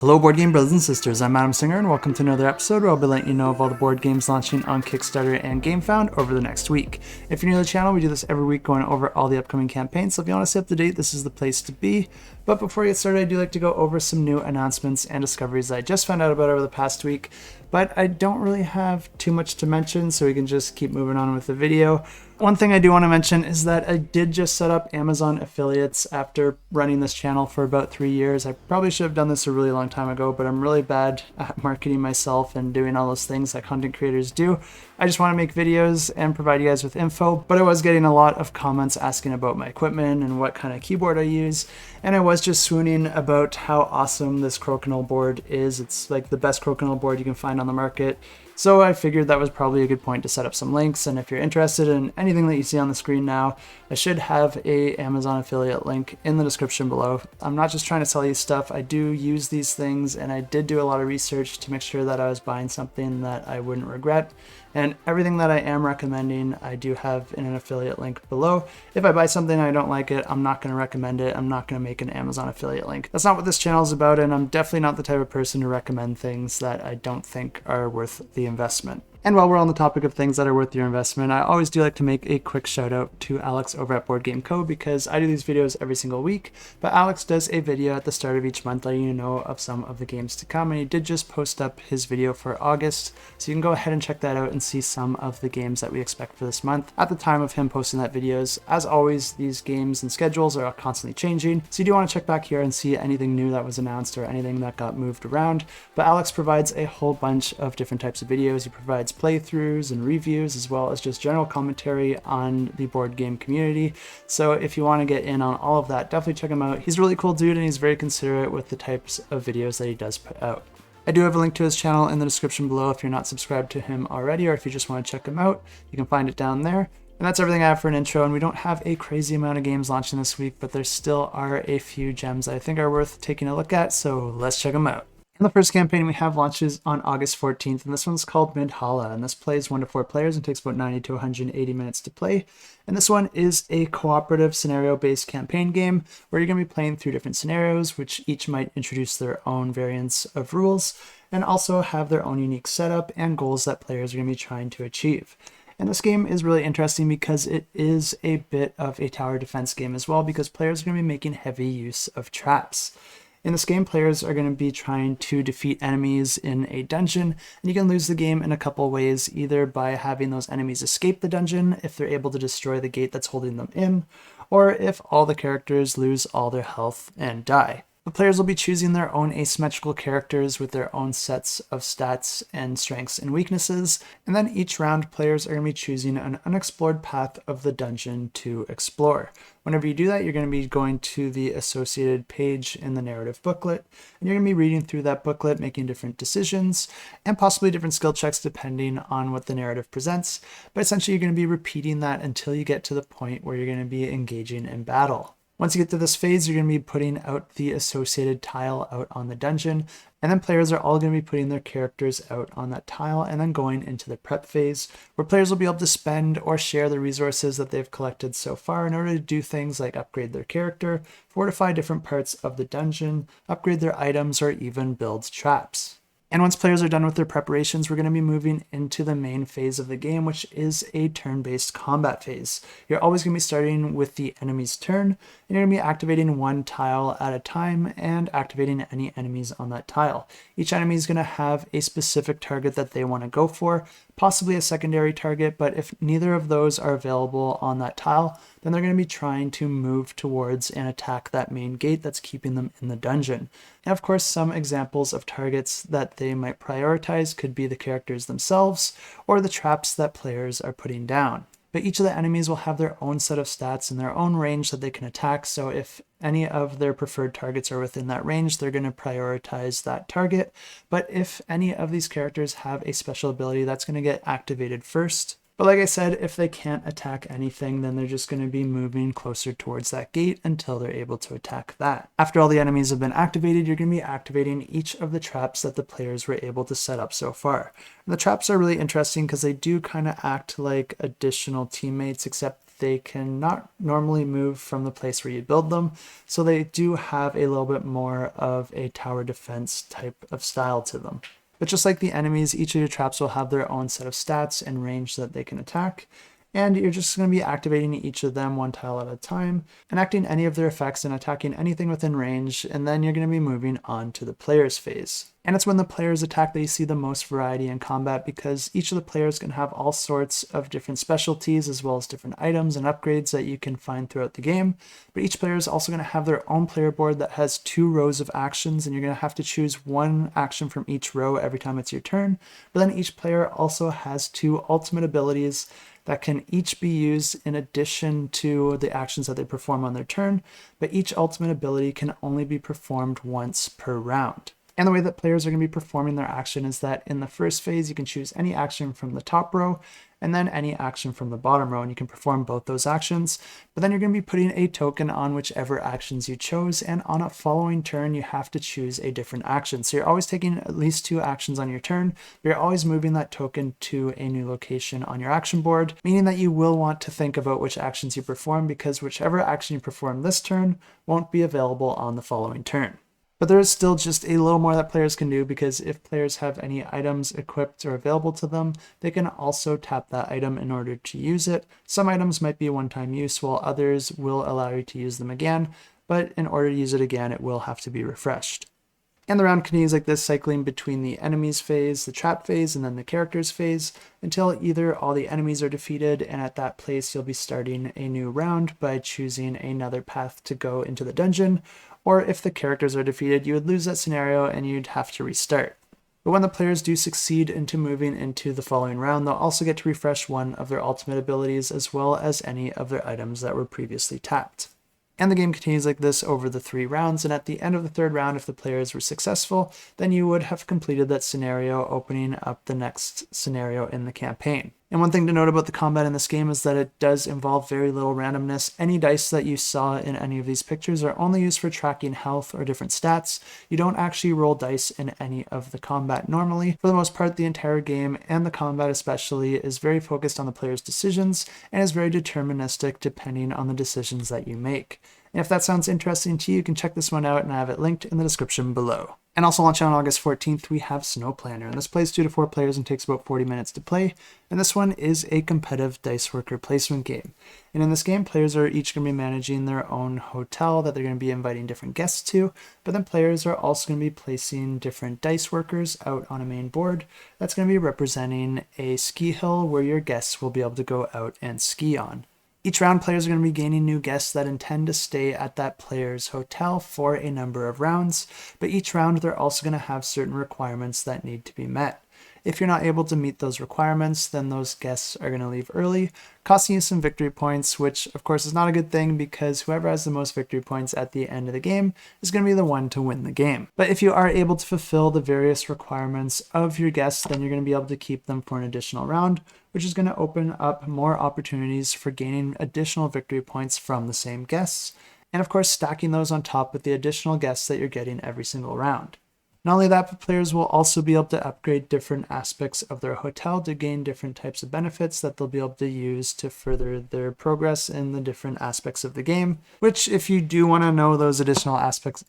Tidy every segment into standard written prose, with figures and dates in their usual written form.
Hello board game brothers and sisters, I'm Adam Singer and welcome to another episode where I'll be letting you know of all the board games launching on Kickstarter and GameFound over the next week. If you're new to the channel, we do this every week going over all the upcoming campaigns, so if you want to stay up to date, this is the place to be. But before we get started, I do like to go over some new announcements and discoveries that I just found out about over the past week, but I don't really have too much to mention, so we can just keep moving on with the video. One thing I do want to mention is that I did just set up Amazon affiliates after running this channel for about 3 years. I probably should have done this a really long time ago, but I'm really bad at marketing myself and doing all those things that content creators do. I just want to make videos and provide you guys with info, but I was getting a lot of comments asking about my equipment and what kind of keyboard I use, and I was just swooning about how awesome this Crokinole board is. It's like the best Crokinole board you can find on the market. So I figured that was probably a good point to set up some links, and if you're interested in anything that you see on the screen now, I should have a Amazon affiliate link in the description below. I'm not just trying to sell you stuff, I do use these things, and I did do a lot of research to make sure that I was buying something that I wouldn't regret. And everything that I am recommending, I do have in an affiliate link below. If I buy something and I don't like it, I'm not going to recommend it. I'm not going to make an Amazon affiliate link. That's not what this channel is about, and I'm definitely not the type of person to recommend things that I don't think are worth the investment. And while we're on the topic of things that are worth your investment, I always do like to make a quick shout out to Alex over at BoardGameCo, because I do these videos every single week, but Alex does a video at the start of each month letting you know of some of the games to come, and he did just post up his video for August, so you can go ahead and check that out and see some of the games that we expect for this month at the time of him posting that videos. As always, these games and schedules are constantly changing, so you do want to check back here and see anything new that was announced or anything that got moved around. But Alex provides a whole bunch of different types of videos. He provides playthroughs and reviews, as well as just general commentary on the board game community. So if you want to get in on all of that, definitely check him out. He's a really cool dude, and he's very considerate with the types of videos that he does put out. I do have a link to his channel in the description below if you're not subscribed to him already, or if you just want to check him out, you can find it down there. And that's everything I have for an intro, and we don't have a crazy amount of games launching this week, but there still are a few gems that I think are worth taking a look at, so let's check them out. And the first campaign we have launches on August 14th, and this one's called Midhalla, and this plays 1 to 4 players and takes about 90 to 180 minutes to play. And this one is a cooperative scenario-based campaign game where you're going to be playing through different scenarios, which each might introduce their own variants of rules, and also have their own unique setup and goals that players are going to be trying to achieve. And this game is really interesting because it is a bit of a tower defense game as well, because players are going to be making heavy use of traps. In this game, players are going to be trying to defeat enemies in a dungeon, and you can lose the game in a couple ways, either by having those enemies escape the dungeon if they're able to destroy the gate that's holding them in, or if all the characters lose all their health and die. The players will be choosing their own asymmetrical characters with their own sets of stats and strengths and weaknesses, and then each round players are going to be choosing an unexplored path of the dungeon to explore. Whenever you do that, you're going to be going to the associated page in the narrative booklet, and you're going to be reading through that booklet, making different decisions, and possibly different skill checks depending on what the narrative presents, but essentially you're going to be repeating that until you get to the point where you're going to be engaging in battle. Once you get to this phase, you're going to be putting out the associated tile out on the dungeon, and then players are all going to be putting their characters out on that tile and then going into the prep phase, where players will be able to spend or share the resources that they've collected so far in order to do things like upgrade their character, fortify different parts of the dungeon, upgrade their items, or even build traps. And once players are done with their preparations, we're going to be moving into the main phase of the game, which is a turn-based combat phase. You're always going to be starting with the enemy's turn, and you're going to be activating one tile at a time and activating any enemies on that tile. Each enemy is going to have a specific target that they want to go for, possibly a secondary target, but if neither of those are available on that tile, then they're going to be trying to move towards and attack that main gate that's keeping them in the dungeon. And of course, some examples of targets that they might prioritize could be the characters themselves or the traps that players are putting down. But each of the enemies will have their own set of stats and their own range that they can attack, so if any of their preferred targets are within that range, they're going to prioritize that target. But if any of these characters have a special ability, that's going to get activated first. But like I said, if they can't attack anything, then they're just going to be moving closer towards that gate until they're able to attack that. After all the enemies have been activated, you're going to be activating each of the traps that the players were able to set up so far. And the traps are really interesting because they do kind of act like additional teammates, except they can not normally move from the place where you build them, so they do have a little bit more of a tower defense type of style to them. But just like the enemies, each of your traps will have their own set of stats and range that they can attack, and you're just going to be activating each of them one tile at a time, enacting any of their effects and attacking anything within range, and then you're going to be moving on to the player's phase. And it's when the players attack that you see the most variety in combat, because each of the players can have all sorts of different specialties as well as different items and upgrades that you can find throughout the game. But each player is also going to have their own player board that has 2 rows of actions, and you're going to have to choose 1 action from each row every time it's your turn. But then each player also has 2 ultimate abilities that can each be used in addition to the actions that they perform on their turn, but each ultimate ability can only be performed once per round. And the way that players are going to be performing their action is that in the first phase, you can choose any action from the top row and then any action from the bottom row, and you can perform both those actions. But then you're going to be putting a token on whichever actions you chose, and on a following turn, you have to choose a different action. So you're always taking at least 2 actions on your turn, but you're always moving that token to a new location on your action board, meaning that you will want to think about which actions you perform, because whichever action you perform this turn won't be available on the following turn. But there is still just a little more that players can do, because if players have any items equipped or available to them, they can also tap that item in order to use it. Some items might be a one-time use, while others will allow you to use them again, but in order to use it again, it will have to be refreshed. And the round continues like this, cycling between the enemies phase, the trap phase, and then the characters phase, until either all the enemies are defeated, and at that place you'll be starting a new round by choosing another path to go into the dungeon, or if the characters are defeated, you would lose that scenario and you'd have to restart. But when the players do succeed into moving into the following round, they'll also get to refresh one of their ultimate abilities as well as any of their items that were previously tapped. And the game continues like this over the 3 rounds, and at the end of the 3rd round, if the players were successful, then you would have completed that scenario, opening up the next scenario in the campaign. And one thing to note about the combat in this game is that it does involve very little randomness. Any dice that you saw in any of these pictures are only used for tracking health or different stats. You don't actually roll dice in any of the combat normally. For the most part, the entire game, and the combat especially, is very focused on the player's decisions and is very deterministic depending on the decisions that you make. And if that sounds interesting to you, you can check this one out, and I have it linked in the description below. And also launching on August 14th, we have Snow Planner, and this plays 2 to 4 players and takes about 40 minutes to play. And this one is a competitive dice worker placement game. And in this game, players are each going to be managing their own hotel that they're going to be inviting different guests to, but then players are also going to be placing different dice workers out on a main board that's going to be representing a ski hill where your guests will be able to go out and ski on. Each round, players are going to be gaining new guests that intend to stay at that player's hotel for a number of rounds, but each round they're also going to have certain requirements that need to be met. If you're not able to meet those requirements, then those guests are going to leave early, costing you some victory points, which of course is not a good thing, because whoever has the most victory points at the end of the game is going to be the one to win the game. But if you are able to fulfill the various requirements of your guests, then you're going to be able to keep them for an additional round, which is going to open up more opportunities for gaining additional victory points from the same guests, and of course stacking those on top with the additional guests that you're getting every single round. Not only that, but players will also be able to upgrade different aspects of their hotel to gain different types of benefits that they'll be able to use to further their progress in the different aspects of the game, which if you do want to know those additional aspects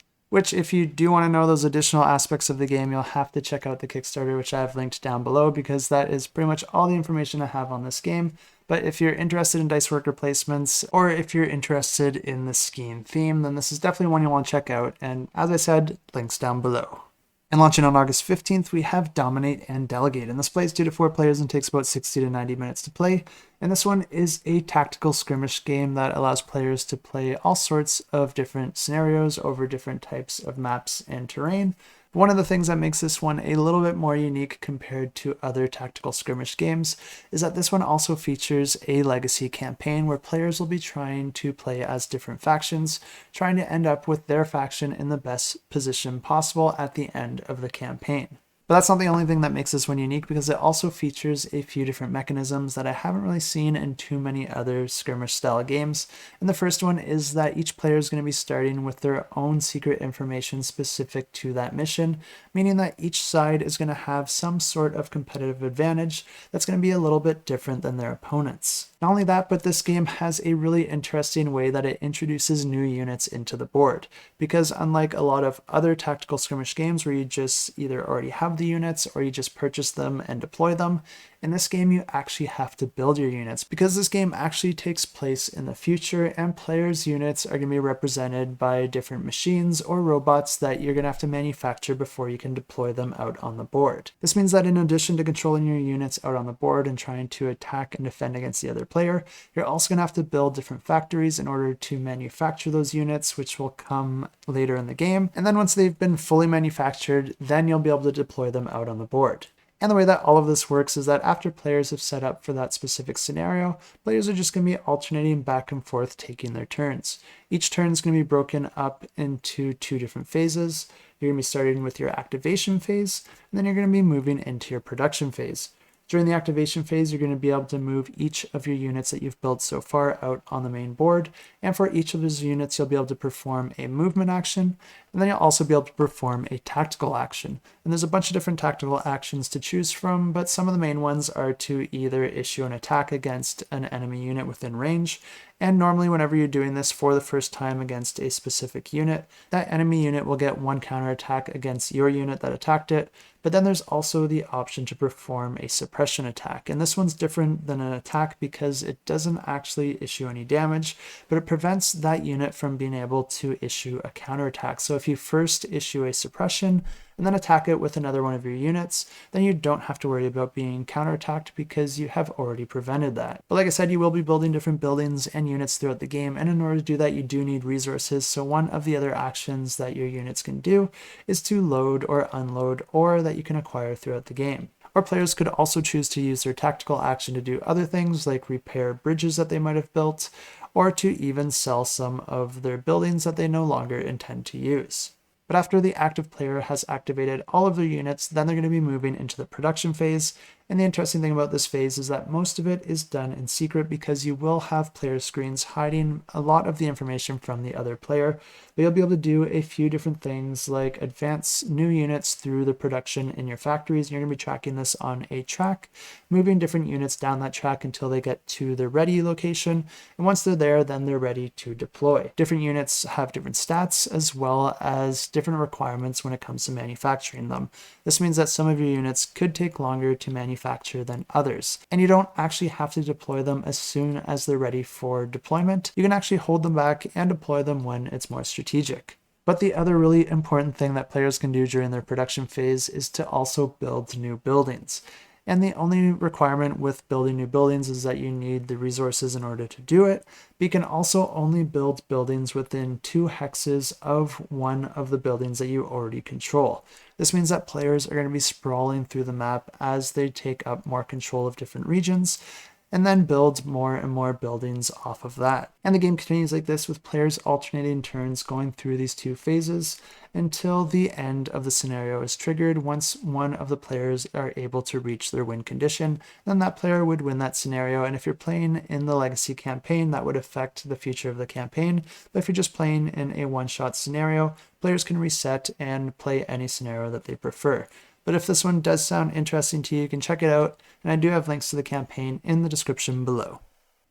of the game, you'll have to check out the Kickstarter, which I have linked down below, because that is pretty much all the information I have on this game. But if you're interested in dice worker placements, or if you're interested in the skiing theme, then this is definitely one you'll want to check out, and as I said, links down below. And launching on August 15th, we have Dominate and Delegate, and this plays 2 to 4 players and takes about 60 to 90 minutes to play. And this one is a tactical skirmish game that allows players to play all sorts of different scenarios over different types of maps and terrain. One of the things that makes this one a little bit more unique compared to other tactical skirmish games is that this one also features a legacy campaign where players will be trying to play as different factions, trying to end up with their faction in the best position possible at the end of the campaign. But that's not the only thing that makes this one unique, because it also features a few different mechanisms that I haven't really seen in too many other skirmish style games. And the first one is that each player is going to be starting with their own secret information specific to that mission, meaning that each side is going to have some sort of competitive advantage that's going to be a little bit different than their opponents. Not only that, but this game has a really interesting way that it introduces new units into the board, because unlike a lot of other tactical skirmish games where you just either already have the units or you just purchase them and deploy them, in this game you actually have to build your units, because this game actually takes place in the future and players' units are going to be represented by different machines or robots that you're going to have to manufacture before you can deploy them out on the board. This means that in addition to controlling your units out on the board and trying to attack and defend against the other player, you're also going to have to build different factories in order to manufacture those units, which will come later in the game. And then once they've been fully manufactured, then you'll be able to deploy them out on the board. And the way that all of this works is that after players have set up for that specific scenario, players are just going to be alternating back and forth taking their turns. Each turn is going to be broken up into 2 different phases. You're going to be starting with your activation phase, and then you're going to be moving into your production phase. During the activation phase, you're going to be able to move each of your units that you've built so far out on the main board, and for each of those units, you'll be able to perform a movement action, and then you'll also be able to perform a tactical action. And there's a bunch of different tactical actions to choose from, but some of the main ones are to either issue an attack against an enemy unit within range, and normally whenever you're doing this for the first time against a specific unit, that enemy unit will get 1 counterattack against your unit that attacked it. But then there's also the option to perform a suppression attack, and this one's different than an attack because it doesn't actually issue any damage, but it prevents that unit from being able to issue a counterattack. So if you first issue a suppression and then attack it with another one of your units, then you don't have to worry about being counterattacked because you have already prevented that. But like I said, you will be building different buildings and units throughout the game, and in order to do that, you do need resources. So one of the other actions that your units can do is to load or unload ore that you can acquire throughout the game. Or players could also choose to use their tactical action to do other things like repair bridges that they might have built, or to even sell some of their buildings that they no longer intend to use. But after the active player has activated all of their units, then they're going to be moving into the production phase. And the interesting thing about this phase is that most of it is done in secret, because you will have player screens hiding a lot of the information from the other player. But you'll be able to do a few different things like advance new units through the production in your factories. And you're going to be tracking this on a track, moving different units down that track until they get to the ready location. And once they're there, then they're ready to deploy. Different units have different stats as well as different requirements when it comes to manufacturing them. This means that some of your units could take longer to manufacture than others, and you don't actually have to deploy them as soon as they're ready for deployment. You can actually hold them back and deploy them when it's more strategic. But the other really important thing that players can do during their production phase is to also build new buildings. And the only requirement with building new buildings is that you need the resources in order to do it. But you can also only build buildings within 2 hexes of one of the buildings that you already control. This means that players are going to be sprawling through the map as they take up more control of different regions, and then build more and more buildings off of that. And the game continues like this, with players alternating turns going through these 2 phases until the end of the scenario is triggered. Once one of the players are able to reach their win condition, then that player would win that scenario. And if you're playing in the Legacy campaign, that would affect the future of the campaign. But if you're just playing in a one-shot scenario, players can reset and play any scenario that they prefer. But if this one does sound interesting to you, you can check it out, and I do have links to the campaign in the description below.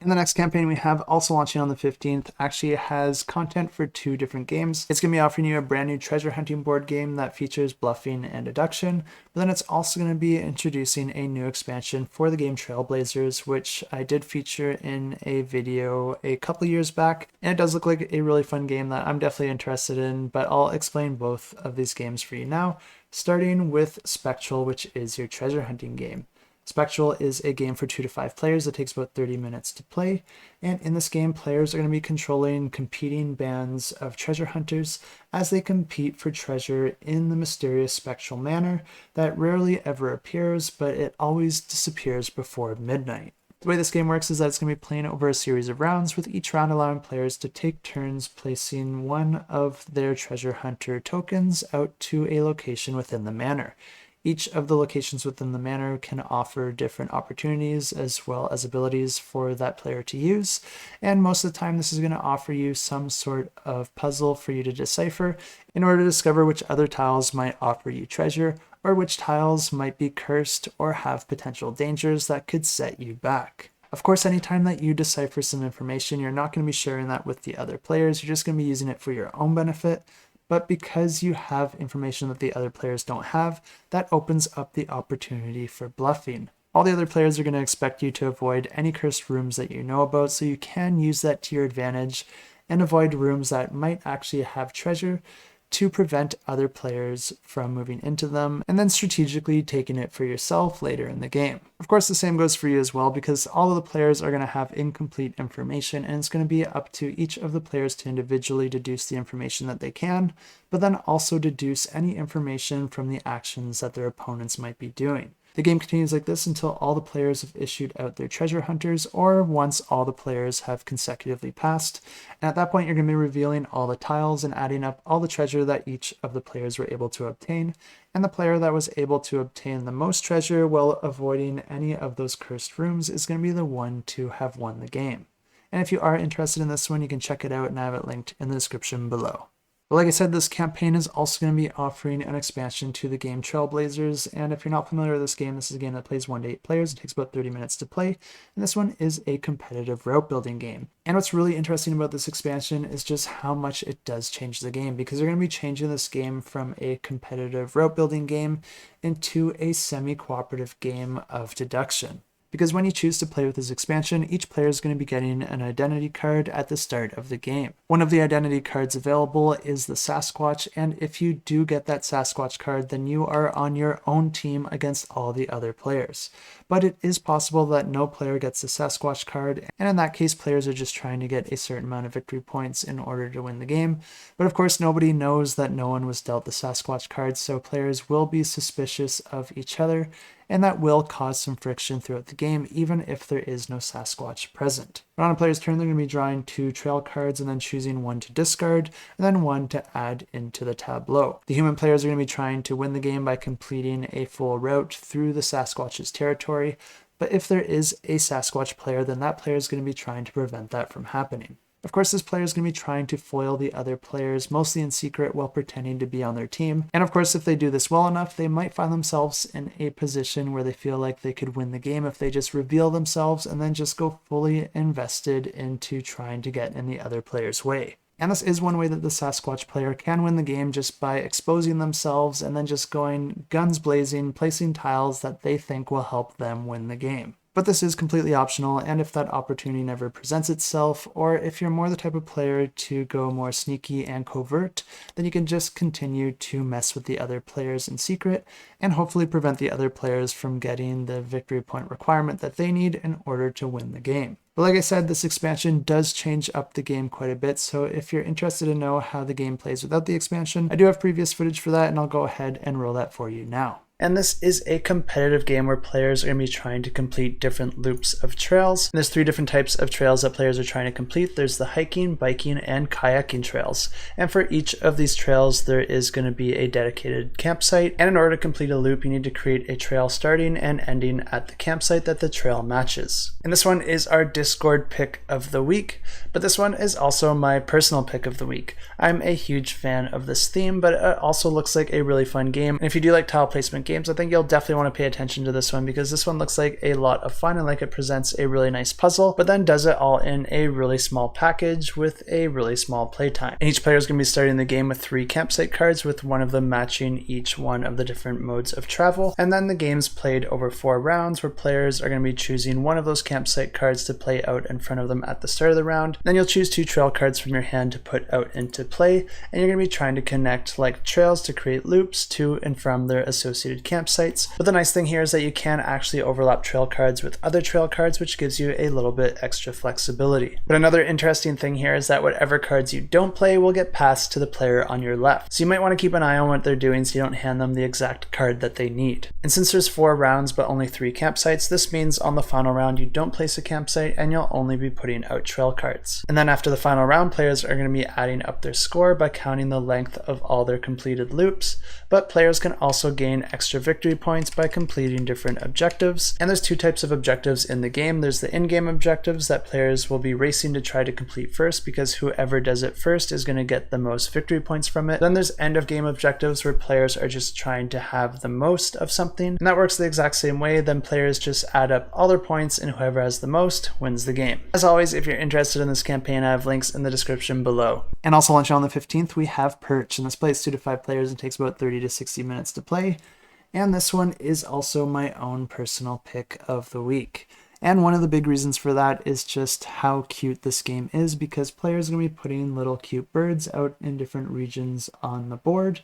And the next campaign we have, also launching on the 15th, actually has content for 2 different games. It's going to be offering you a brand new treasure hunting board game that features bluffing and deduction, but then it's also going to be introducing a new expansion for the game Trailblazers, which I did feature in a video a couple years back, and it does look like a really fun game that I'm definitely interested in, but I'll explain both of these games for you now, starting with Spectral, which is your treasure hunting game. Spectral is a game for 2 to 5 players that takes about 30 minutes to play, and in this game, players are going to be controlling competing bands of treasure hunters as they compete for treasure in the mysterious spectral manner that rarely ever appears, but it always disappears before midnight. The way this game works is that it's going to be playing over a series of rounds, with each round allowing players to take turns placing one of their treasure hunter tokens out to a location within the manor. Each of the locations within the manor can offer different opportunities as well as abilities for that player to use, and most of the time this is going to offer you some sort of puzzle for you to decipher in order to discover which other tiles might offer you treasure, or which tiles might be cursed or have potential dangers that could set you back. Of course, anytime that you decipher some information, you're not going to be sharing that with the other players, you're just going to be using it for your own benefit. But because you have information that the other players don't have, that opens up the opportunity for bluffing. All the other players are going to expect you to avoid any cursed rooms that you know about, so you can use that to your advantage and avoid rooms that might actually have treasure to prevent other players from moving into them, and then strategically taking it for yourself later in the game. Of course, the same goes for you as well, because all of the players are going to have incomplete information, and it's going to be up to each of the players to individually deduce the information that they can, but then also deduce any information from the actions that their opponents might be doing. The game continues like this until all the players have issued out their treasure hunters, or once all the players have consecutively passed. And at that point, you're going to be revealing all the tiles and adding up all the treasure that each of the players were able to obtain. And the player that was able to obtain the most treasure while avoiding any of those cursed rooms is going to be the one to have won the game. And if you are interested in this one, you can check it out, and I have it linked in the description below. But like I said, this campaign is also going to be offering an expansion to the game Trailblazers, and if you're not familiar with this game, this is a game that plays 1 to 8 players. It takes about 30 minutes to play, and this one is a competitive route building game. And what's really interesting about this expansion is just how much it does change the game, because they're going to be changing this game from a competitive route building game into a semi-cooperative game of deduction. Because when you choose to play with this expansion, each player is going to be getting an identity card at the start of the game. One of the identity cards available is the Sasquatch, and if you do get that Sasquatch card, then you are on your own team against all the other players. But it is possible that no player gets the Sasquatch card, and in that case, players are just trying to get a certain amount of victory points in order to win the game. But of course, nobody knows that no one was dealt the Sasquatch card, so players will be suspicious of each other, and that will cause some friction throughout the game, even if there is no Sasquatch present. But on a player's turn, they're going to be drawing 2 trail cards and then choosing 1 to discard, and then 1 to add into the tableau. The human players are going to be trying to win the game by completing a full route through the Sasquatch's territory, but if there is a Sasquatch player, then that player is going to be trying to prevent that from happening. Of course, this player is going to be trying to foil the other players, mostly in secret, while pretending to be on their team. And of course, if they do this well enough, they might find themselves in a position where they feel like they could win the game if they just reveal themselves and then just go fully invested into trying to get in the other player's way. And this is one way that the Sasquatch player can win the game, just by exposing themselves and then just going guns blazing, placing tiles that they think will help them win the game. But this is completely optional, and if that opportunity never presents itself, or if you're more the type of player to go more sneaky and covert, then you can just continue to mess with the other players in secret and hopefully prevent the other players from getting the victory point requirement that they need in order to win the game. But like I said, this expansion does change up the game quite a bit, so if you're interested to know how the game plays without the expansion, I do have previous footage for that, and I'll go ahead and roll that for you now. And this is a competitive game where players are going to be trying to complete different loops of trails. And there's 3 different types of trails that players are trying to complete. There's the hiking, biking, and kayaking trails. And for each of these trails, there is going to be a dedicated campsite. And in order to complete a loop, you need to create a trail starting and ending at the campsite that the trail matches. And this one is our Discord pick of the week, but this one is also my personal pick of the week. I'm a huge fan of this theme, but it also looks like a really fun game. And if you do like tile placement games, I think you'll definitely want to pay attention to this one, because this one looks like a lot of fun and like it presents a really nice puzzle, but then does it all in a really small package with a really small playtime. And each player is going to be starting the game with 3 campsite cards, with one of them matching each one of the different modes of travel. And then the game's played over 4 rounds, where players are going to be choosing one of those campsite cards to play out in front of them at the start of the round. Then you'll choose 2 trail cards from your hand to put out into play, and you're going to be trying to connect like trails to create loops to and from their associated campsites. But the nice thing here is that you can actually overlap trail cards with other trail cards, which gives you a little bit extra flexibility. But another interesting thing here is that whatever cards you don't play will get passed to the player on your left. So you might want to keep an eye on what they're doing so you don't hand them the exact card that they need. And since there's 4 rounds but only 3 campsites, this means on the final round you don't place a campsite and you'll only be putting out trail cards. And then after the final round, players are going to be adding up their score by counting the length of all their completed loops, but players can also gain extra extra victory points by completing different objectives. And there's two types of objectives in the game. There's the in-game objectives that players will be racing to try to complete first, because whoever does it first is going to get the most victory points from it. Then there's end of game objectives where players are just trying to have the most of something, and that works the exact same way. Then players just add up all their points, and whoever has the most wins the game. As always, if you're interested in this campaign, I have links in the description below. And also launching on the 15th, we have Perch, and this plays 2 to 5 players and takes about 30 to 60 minutes to play. And this one is also my own personal pick of the week. And one of the big reasons for that is just how cute this game is, because players are going to be putting little cute birds out in different regions on the board.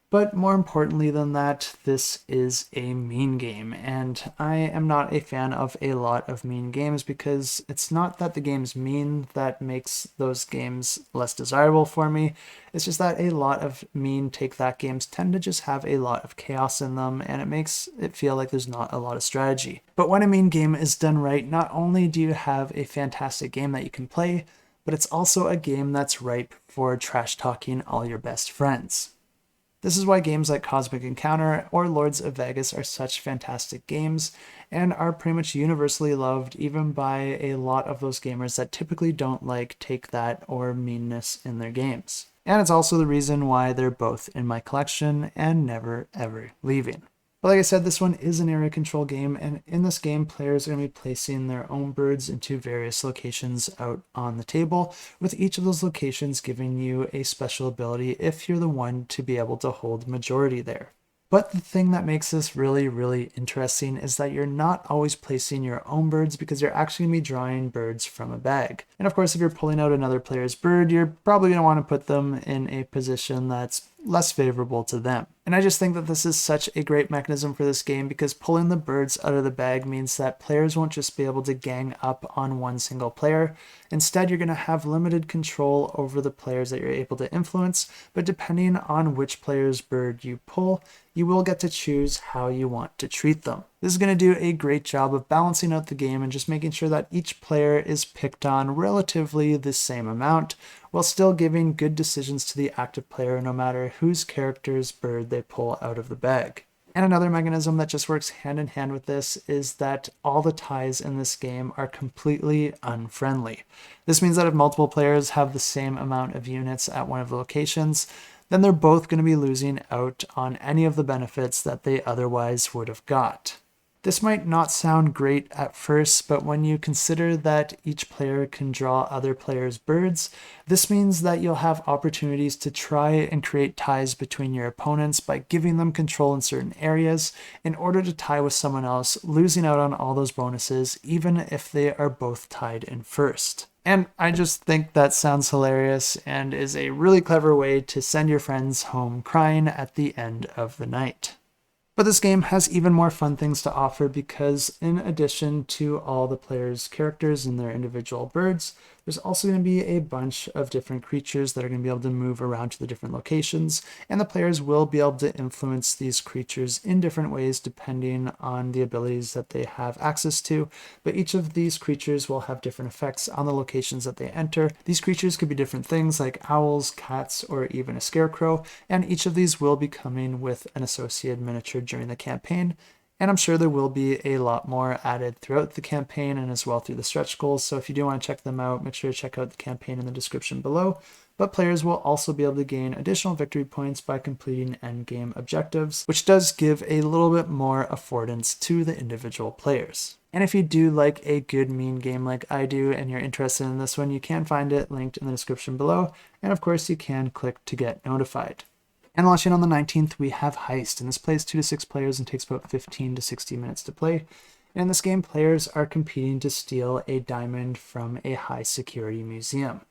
But more importantly than that, this is a mean game, and I am not a fan of a lot of mean games, because it's not that the game's mean that makes those games less desirable for me. It's just that a lot of mean take-that games tend to just have a lot of chaos in them, and it makes it feel like there's not a lot of strategy. But when a mean game is done right, not only do you have a fantastic game that you can play, but it's also a game that's ripe for trash-talking all your best friends. This is why games like Cosmic Encounter or Lords of Vegas are such fantastic games and are pretty much universally loved, even by a lot of those gamers that typically don't like take that or meanness in their games. And it's also the reason why they're both in my collection and never ever leaving. But like I said, this one is an area control game, and in this game, players are going to be placing their own birds into various locations out on the table, with each of those locations giving you a special ability if you're the one to be able to hold majority there. But the thing that makes this really, really interesting is that you're not always placing your own birds, because you're actually going to be drawing birds from a bag. And of course, if you're pulling out another player's bird, you're probably going to want to put them in a position that's less favorable to them. And I just think that this is such a great mechanism for this game, because pulling the birds out of the bag means that players won't just be able to gang up on one single player. Instead, you're going to have limited control over the players that you're able to influence, but depending on which player's bird you pull, you will get to choose how you want to treat them. This is going to do a great job of balancing out the game and just making sure that each player is picked on relatively the same amount, while still giving good decisions to the active player no matter whose character's bird they pull out of the bag. And another mechanism that just works hand in hand with this is that all the ties in this game are completely unfriendly. This means that if multiple players have the same amount of units at one of the locations, then they're both going to be losing out on any of the benefits that they otherwise would have got. This might not sound great at first, but when you consider that each player can draw other players' birds, this means that you'll have opportunities to try and create ties between your opponents by giving them control in certain areas in order to tie with someone else, losing out on all those bonuses, even if they are both tied in first. And I just think that sounds hilarious and is a really clever way to send your friends home crying at the end of the night. But this game has even more fun things to offer, because in addition to all the players' characters and their individual birds, there's also going to be a bunch of different creatures that are going to be able to move around to the different locations, and the players will be able to influence these creatures in different ways depending on the abilities that they have access to. But each of these creatures will have different effects on the locations that they enter. These creatures could be different things like owls, cats, or even a scarecrow, and each of these will be coming with an associated miniature during the campaign. And I'm sure there will be a lot more added throughout the campaign and as well through the stretch goals. So if you do want to check them out, make sure to check out the campaign in the description below. But players will also be able to gain additional victory points by completing endgame objectives, which does give a little bit more affordance to the individual players. And if you do like a good mean game like I do and you're interested in this one, you can find it linked in the description below. And of course, you can click to get notified. And launching on the 19th, we have H.Y.S.T, and this plays 2 to 6 players and takes about 15 to 60 minutes to play. And in this game, players are competing to steal a diamond from a high security museum.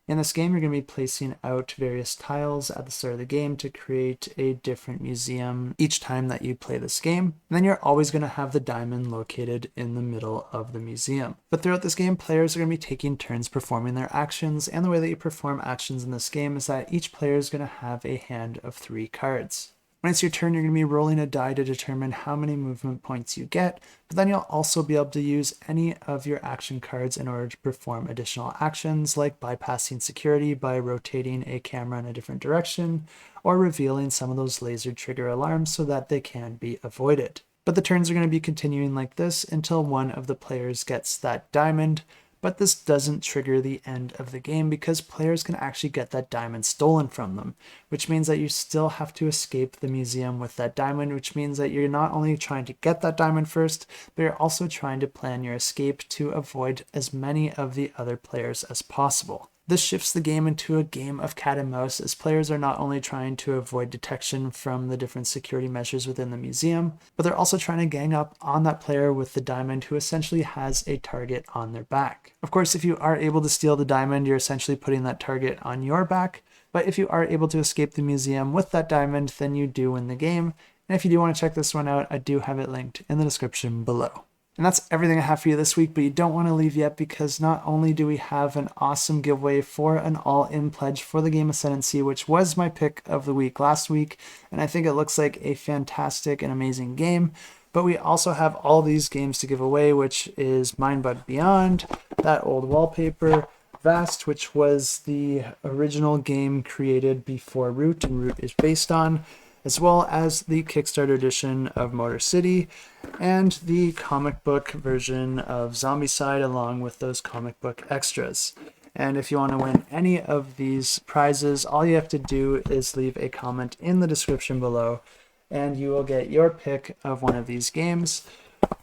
In this game, you're going to be placing out various tiles at the start of the game to create a different museum each time that you play this game. And then you're always going to have the diamond located in the middle of the museum. But throughout this game, players are going to be taking turns performing their actions, and the way that you perform actions in this game is that each player is going to have a hand of 3 cards. When it's your turn, you're going to be rolling a die to determine how many movement points you get, but then you'll also be able to use any of your action cards in order to perform additional actions like bypassing security by rotating a camera in a different direction, or revealing some of those laser trigger alarms so that they can be avoided. But the turns are going to be continuing like this until one of the players gets that diamond, but this doesn't trigger the end of the game because players can actually get that diamond stolen from them, which means that you still have to escape the museum with that diamond, which means that you're not only trying to get that diamond first, but you're also trying to plan your escape to avoid as many of the other players as possible. This shifts the game into a game of cat and mouse, as players are not only trying to avoid detection from the different security measures within the museum, but they're also trying to gang up on that player with the diamond who essentially has a target on their back. Of course, if you are able to steal the diamond, you're essentially putting that target on your back, but if you are able to escape the museum with that diamond, then you do win the game. And if you do want to check this one out, I do have it linked in the description below. And that's everything I have for you this week, but you don't want to leave yet because not only do we have an awesome giveaway for an all-in pledge for the game Ascendancy, which was my pick of the week last week, and I think it looks like a fantastic and amazing game, but we also have all these games to give away, which is Mindbug Beyond, That Old Wallpaper, H.Y.S.T, which was the original game created before Root, and Root is based on, as well as the Kickstarter edition of Motor City and the comic book version of Zombicide along with those comic book extras. And if you want to win any of these prizes, all you have to do is leave a comment in the description below and you will get your pick of one of these games,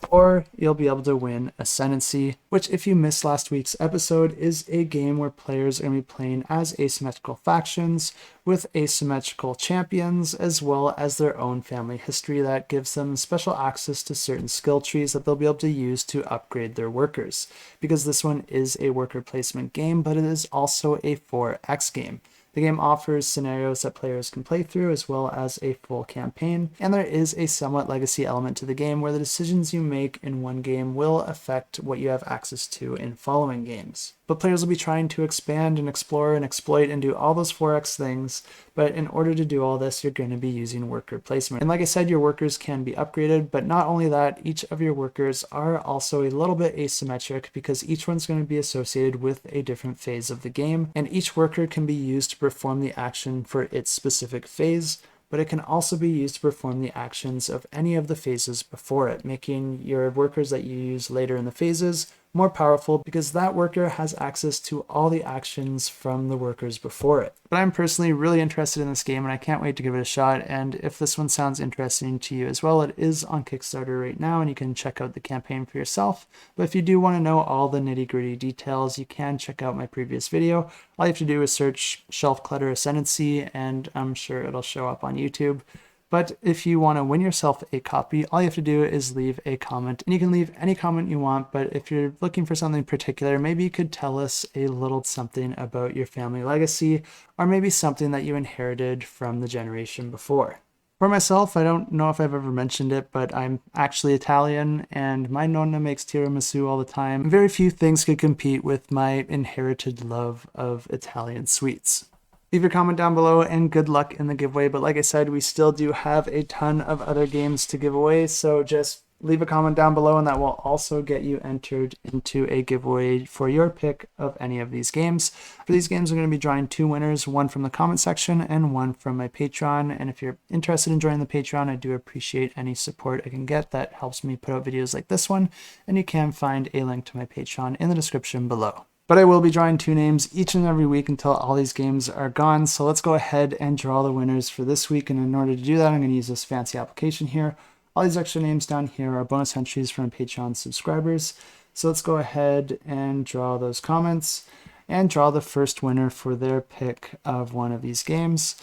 or you'll be able to win Ascendancy, which, if you missed last week's episode, is a game where players are going to be playing as asymmetrical factions with asymmetrical champions, as well as their own family history that gives them special access to certain skill trees that they'll be able to use to upgrade their workers. Because this one is a worker placement game, but it is also a 4X game. The game offers scenarios that players can play through as well as a full campaign, and there is a somewhat legacy element to the game where the decisions you make in one game will affect what you have access to in following games. But players will be trying to expand and explore and exploit and do all those 4X things, but in order to do all this, you're going to be using worker placement. And like I said, your workers can be upgraded, but not only that, each of your workers are also a little bit asymmetric because each one's going to be associated with a different phase of the game, and each worker can be used to perform the action for its specific phase, but it can also be used to perform the actions of any of the phases before it, making your workers that you use later in the phases more powerful because that worker has access to all the actions from the workers before it. But I'm personally really interested in this game and I can't wait to give it a shot, and if this one sounds interesting to you as well, it is on Kickstarter right now and you can check out the campaign for yourself. But if you do want to know all the nitty-gritty details, you can check out my previous video. All you have to do is search Shelf Clutter Ascendancy and I'm sure it'll show up on YouTube. But if you want to win yourself a copy, all you have to do is leave a comment. And you can leave any comment you want, but if you're looking for something particular, maybe you could tell us a little something about your family legacy, or maybe something that you inherited from the generation before. For myself, I don't know if I've ever mentioned it, but I'm actually Italian, and my nonna makes tiramisu all the time. Very few things could compete with my inherited love of Italian sweets. Leave your comment down below and good luck in the giveaway. But like I said, we still do have a ton of other games to give away. So just leave a comment down below and that will also get you entered into a giveaway for your pick of any of these games. For these games, I'm going to be drawing 2 winners, one from the comment section and one from my Patreon. And if you're interested in joining the Patreon, I do appreciate any support I can get. That helps me put out videos like this one. And you can find a link to my Patreon in the description below. But I will be drawing 2 names each and every week until all these games are gone. So let's go ahead and draw the winners for this week. And in order to do that, I'm going to use this fancy application here. All these extra names down here are bonus entries from Patreon subscribers. So let's go ahead and draw those comments and draw the first winner for their pick of one of these games.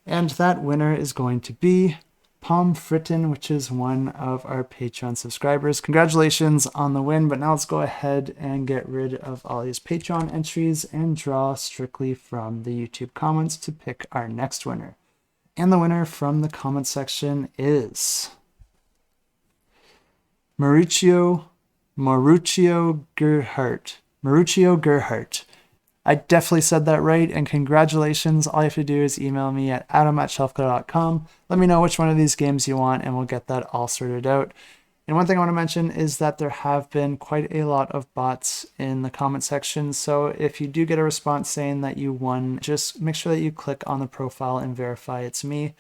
And that winner is going to be Palm Fritten, which is one of our Patreon subscribers. Congratulations on the win, but now let's go ahead and get rid of all these Patreon entries and draw strictly from the YouTube comments to pick our next winner. And the winner from the comment section is Mauricio Gerhardt. I definitely said that right, and congratulations. All you have to do is email me at adam@shelfclutter.com. Let me know which one of these games you want, and we'll get that all sorted out. And one thing I want to mention is that there have been quite a lot of bots in the comment section. So if you do get a response saying that you won, just make sure that you click on the profile and verify it's me.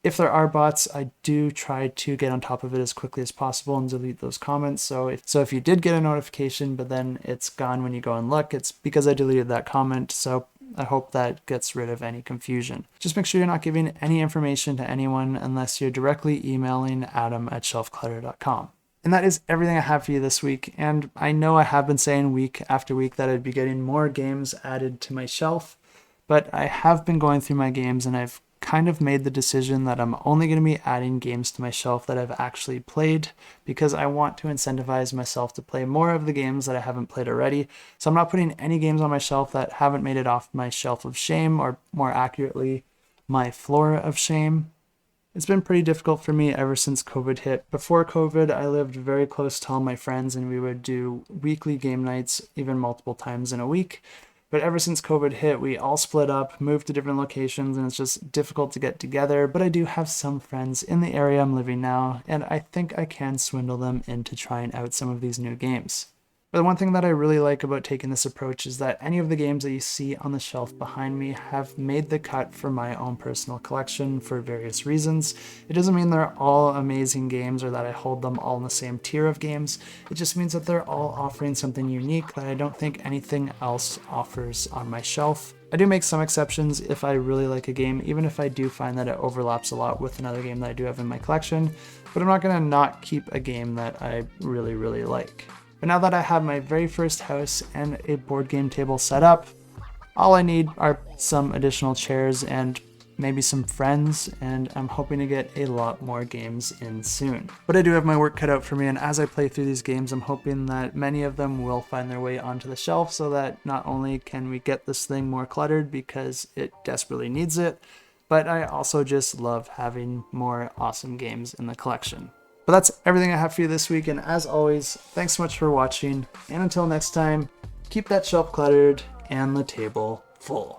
If there are bots, I do try to get on top of it as quickly as possible and delete those comments. So if you did get a notification, but then it's gone when you go and look, it's because I deleted that comment. So I hope that gets rid of any confusion. Just make sure you're not giving any information to anyone unless you're directly emailing adam@shelfclutter.com. And that is everything I have for you this week. And I know I have been saying week after week that I'd be getting more games added to my shelf, but I have been going through my games and I've kind of made the decision that I'm only going to be adding games to my shelf that I've actually played, because I want to incentivize myself to play more of the games that I haven't played already. So I'm not putting any games on my shelf that haven't made it off my shelf of shame, or more accurately, my floor of shame. It's been pretty difficult for me ever since COVID hit. Before COVID, I lived very close to all my friends and we would do weekly game nights, even multiple times in a week. But ever since COVID hit, we all split up, moved to different locations, and it's just difficult to get together. But I do have some friends in the area I'm living now, and I think I can swindle them into trying out some of these new games. But the one thing that I really like about taking this approach is that any of the games that you see on the shelf behind me have made the cut for my own personal collection for various reasons. It doesn't mean they're all amazing games or that I hold them all in the same tier of games. It just means that they're all offering something unique that I don't think anything else offers on my shelf. I do make some exceptions if I really like a game, even if I do find that it overlaps a lot with another game that I do have in my collection, but I'm not going to not keep a game that I really, really like. But now that I have my very first house and a board game table set up, all I need are some additional chairs and maybe some friends, and I'm hoping to get a lot more games in soon. But I do have my work cut out for me, and as I play through these games, I'm hoping that many of them will find their way onto the shelf so that not only can we get this thing more cluttered because it desperately needs it, but I also just love having more awesome games in the collection. But that's everything I have for you this week, and as always, thanks so much for watching, and until next time, keep that shelf cluttered and the table full.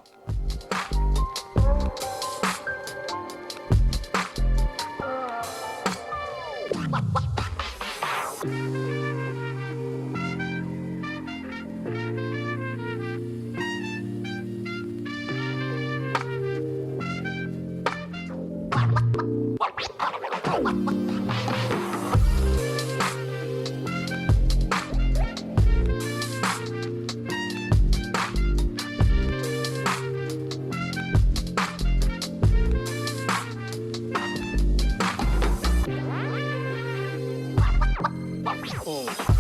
Oh.